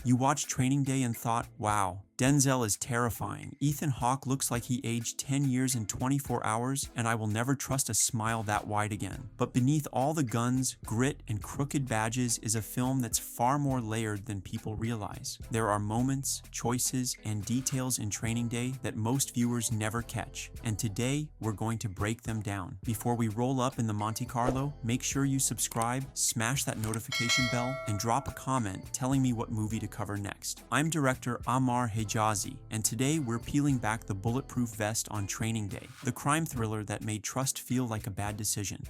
You watched Training Day and thought, wow, Denzel is terrifying. Ethan Hawke looks like he aged 10 years in 24 hours, and I will never trust a smile that wide again. But beneath all the guns, grit, and crooked badges is a film that's far more layered than people realize. There are moments, choices, and details in Training Day that most viewers never catch, and today we're going to break them down. Before we roll up in the Monte Carlo, make sure you subscribe, smash that notification bell, and drop a comment telling me what movie to cover next. I'm director Ammar Hejazi, and today we're peeling back the bulletproof vest on Training Day, the crime thriller that made trust feel like a bad decision.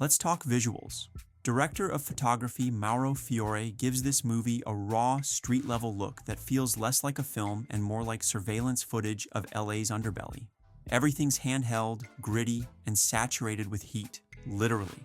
Let's talk visuals. Director of photography Mauro Fiore gives this movie a raw, street-level look that feels less like a film and more like surveillance footage of LA's underbelly. Everything's handheld, gritty, and saturated with heat, literally.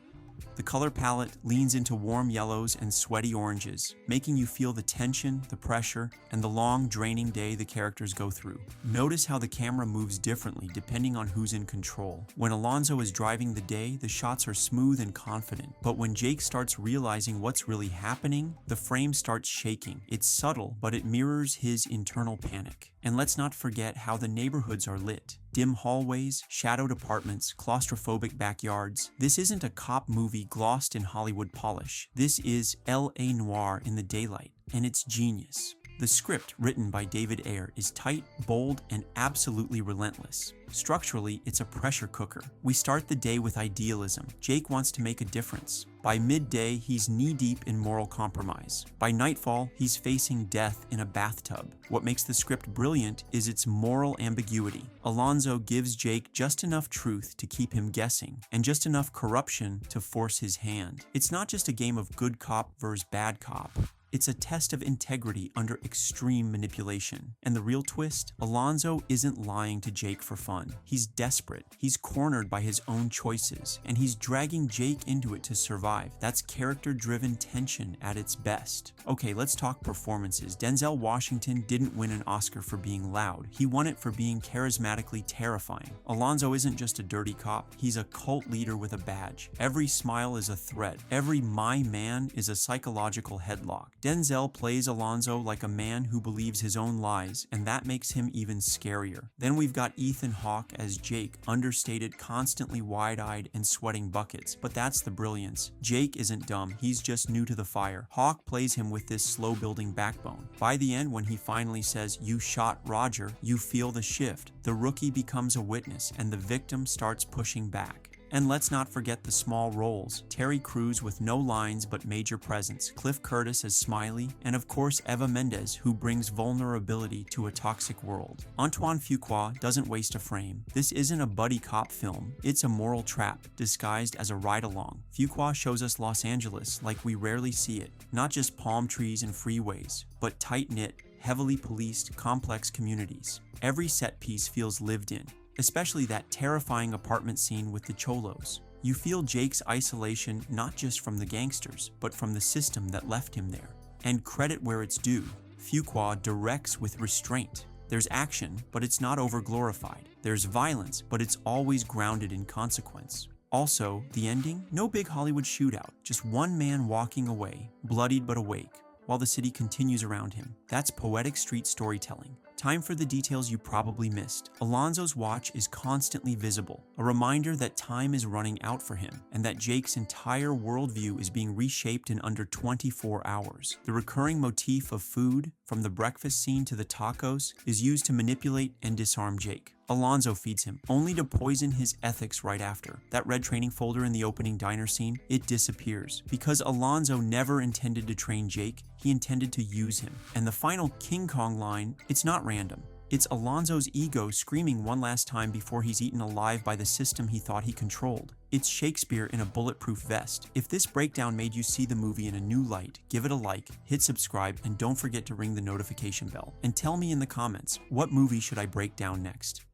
The color palette leans into warm yellows and sweaty oranges, making you feel the tension, the pressure, and the long, draining day the characters go through. Notice how the camera moves differently depending on who's in control. When Alonzo is driving the day, the shots are smooth and confident, but when Jake starts realizing what's really happening, the frame starts shaking. It's subtle, but it mirrors his internal panic. And let's not forget how the neighborhoods are lit. Dim hallways, shadowed apartments, claustrophobic backyards. This isn't a cop movie glossed in Hollywood polish. This is LA noir in the daylight, and it's genius. The script, written by David Ayer, is tight, bold, and absolutely relentless. Structurally, it's a pressure cooker. We start the day with idealism. Jake wants to make a difference. By midday, he's knee-deep in moral compromise. By nightfall, he's facing death in a bathtub. What makes the script brilliant is its moral ambiguity. Alonzo gives Jake just enough truth to keep him guessing, and just enough corruption to force his hand. It's not just a game of good cop versus bad cop. It's a test of integrity under extreme manipulation. And the real twist? Alonzo isn't lying to Jake for fun. He's desperate. He's cornered by his own choices, and he's dragging Jake into it to survive. That's character-driven tension at its best. Okay, let's talk performances. Denzel Washington didn't win an Oscar for being loud. He won it for being charismatically terrifying. Alonzo isn't just a dirty cop. He's a cult leader with a badge. Every smile is a threat. Every my man is a psychological headlock. Denzel plays Alonzo like a man who believes his own lies, and that makes him even scarier. Then we've got Ethan Hawke as Jake, understated, constantly wide-eyed, and sweating buckets. But that's the brilliance. Jake isn't dumb, he's just new to the fire. Hawke plays him with this slow-building backbone. By the end, when he finally says, "You shot Roger," you feel the shift. The rookie becomes a witness, and the victim starts pushing back. And let's not forget the small roles. Terry Crews with no lines but major presence, Cliff Curtis as Smiley, and of course Eva Mendes, who brings vulnerability to a toxic world. Antoine Fuqua doesn't waste a frame. This isn't a buddy cop film, it's a moral trap disguised as a ride-along. Fuqua shows us Los Angeles like we rarely see it, not just palm trees and freeways, but tight-knit, heavily policed, complex communities. Every set piece feels lived in. Especially that terrifying apartment scene with the cholos. You feel Jake's isolation not just from the gangsters, but from the system that left him there. And credit where it's due, Fuqua directs with restraint. There's action, but it's not over-glorified. There's violence, but it's always grounded in consequence. Also, the ending? No big Hollywood shootout, just one man walking away, bloodied but awake, while the city continues around him. That's poetic street storytelling. Time for the details you probably missed. Alonzo's watch is constantly visible, a reminder that time is running out for him, and that Jake's entire worldview is being reshaped in under 24 hours. The recurring motif of food, from the breakfast scene to the tacos, is used to manipulate and disarm Jake. Alonzo feeds him, only to poison his ethics right after. That red training folder in the opening diner scene, it disappears. Because Alonzo never intended to train Jake, he intended to use him. And the final King Kong line, it's not random. It's Alonzo's ego screaming one last time before he's eaten alive by the system he thought he controlled. It's Shakespeare in a bulletproof vest. If this breakdown made you see the movie in a new light, give it a like, hit subscribe, and don't forget to ring the notification bell. And tell me in the comments, what movie should I break down next?